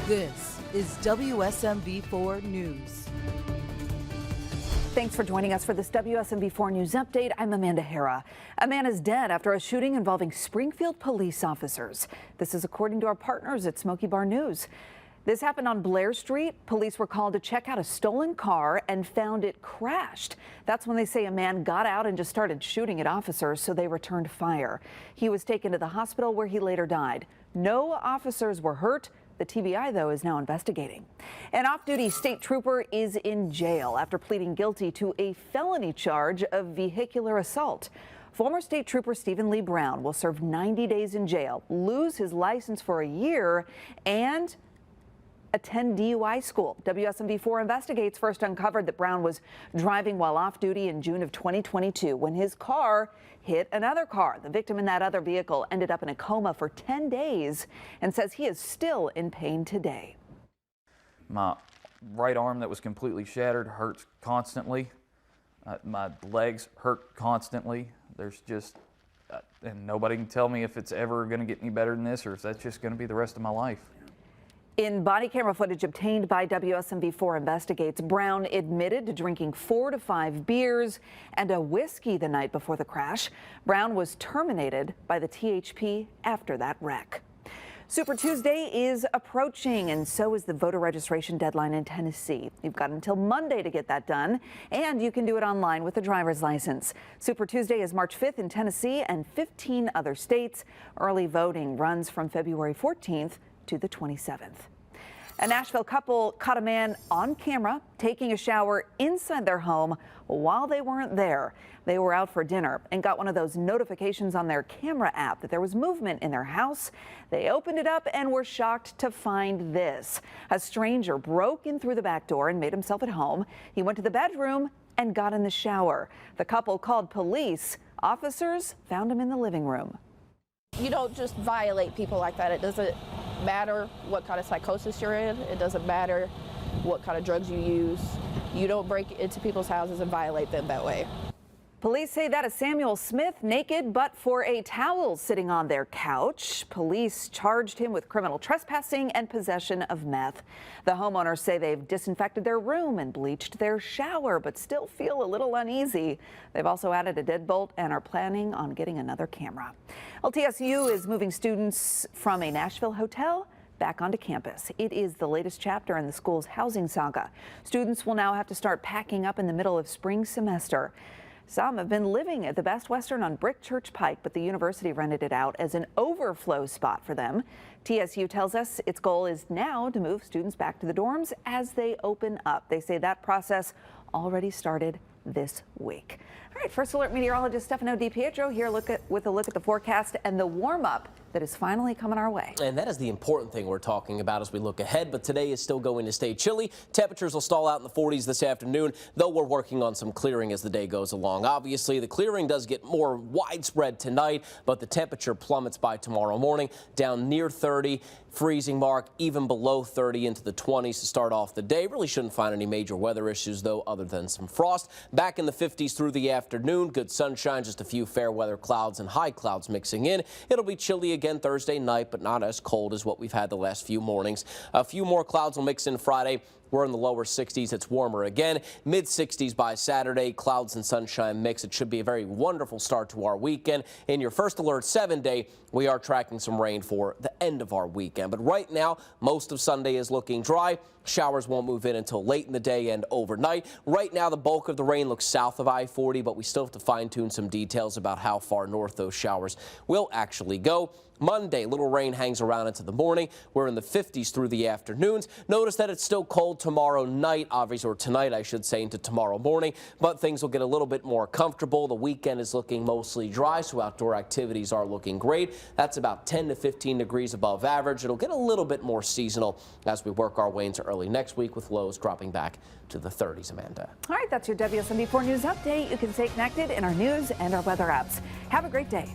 This is WSMV4 News. Thanks for joining us for this WSMV4 News update. I'm Amanda Hara. A man is dead after a shooting involving Springfield police officers. This is according to our partners at Smoky Bar News. This happened on Blair Street. Police were called to check out a stolen car and found it crashed. That's when they say a man got out and just started shooting at officers, so they returned fire. He was taken to the hospital where he later died. No officers were hurt. The TBI, though, is now investigating. An off-duty state trooper is in jail after pleading guilty to a felony charge of vehicular assault. Former state trooper Stephen Lee Brown will serve 90 days in jail, lose his license for a year, and attend DUI school. WSMV4 Investigates first uncovered that Brown was driving while off duty in June of 2022 when his car hit another car. The victim in that other vehicle ended up in a coma for 10 days and says he is still in pain today. My right arm that was completely shattered hurts constantly. My legs hurt constantly. There's just, and nobody can tell me if it's ever going to get any better than this or if that's just going to be the rest of my life. In body camera footage obtained by WSMV4 Investigates, Brown admitted to drinking 4 to 5 beers and a whiskey the night before the crash. Brown was terminated by the THP after that wreck. Super Tuesday is approaching, and so is the voter registration deadline in Tennessee. You've got until Monday to get that done, and you can do it online with a driver's license. Super Tuesday is March 5th in Tennessee and 15 other states. Early voting runs from February 14th to the 27th. A Nashville couple caught a man on camera taking a shower inside their home while they weren't there. They were out for dinner and got one of those notifications on their camera app that there was movement in their house. They opened it up and were shocked to find this. A stranger broke in through the back door and made himself at home. He went to the bedroom and got in the shower. The couple called police. Officers found him in the living room. You don't just violate people like that. It doesn't matter what kind of psychosis you're in. It doesn't matter what kind of drugs you use. You don't break into people's houses and violate them that way. Police say that is Samuel Smith, naked but for a towel sitting on their couch. Police charged him with criminal trespassing and possession of meth. The homeowners say they've disinfected their room and bleached their shower, but still feel a little uneasy. They've also added a deadbolt and are planning on getting another camera. TSU is moving students from a Nashville hotel back onto campus. It is the latest chapter in the school's housing saga. Students will now have to start packing up in the middle of spring semester. Some have been living at the Best Western on Brick Church Pike, but the university rented it out as an overflow spot for them. TSU tells us its goal is now to move students back to the dorms as they open up. They say that process already started this week. All right, First Alert meteorologist Stefano DiPietro here with a look at the forecast and the warm-up that is finally coming our way. And that is the important thing we're talking about as we look ahead, but today is still going to stay chilly. Temperatures will stall out in the 40s this afternoon, though we're working on some clearing as the day goes along. Obviously, the clearing does get more widespread tonight, but the temperature plummets by tomorrow morning, down near 30, freezing mark, even below 30 into the 20s to start off the day. Really shouldn't find any major weather issues, though, other than some frost. Back in the 50s through the afternoon, good sunshine, just a few fair weather clouds and high clouds mixing in. It'll be chilly again Thursday night, but not as cold as what we've had the last few mornings. A few more clouds will mix in Friday. We're in the lower 60s. It's warmer again. Mid 60s by Saturday. Clouds and sunshine mix. It should be a very wonderful start to our weekend. In your First Alert 7-day, we are tracking some rain for the end of our weekend. But right now, most of Sunday is looking dry. Showers won't move in until late in the day and overnight. Right now, the bulk of the rain looks south of I-40, but we still have to fine-tune some details about how far north those showers will actually go. Monday, little rain hangs around into the morning. We're in the 50s through the afternoons. Notice that it's still cold tomorrow night, obviously, or tonight, I should say, into tomorrow morning, but things will get a little bit more comfortable. The weekend is looking mostly dry, so outdoor activities are looking great. That's about 10 to 15 degrees above average. It'll get a little bit more seasonal as we work our way into early next week with lows dropping back to the 30s, Amanda. All right, that's your WSMV4 News Update. You can stay connected in our news and our weather apps. Have a great day.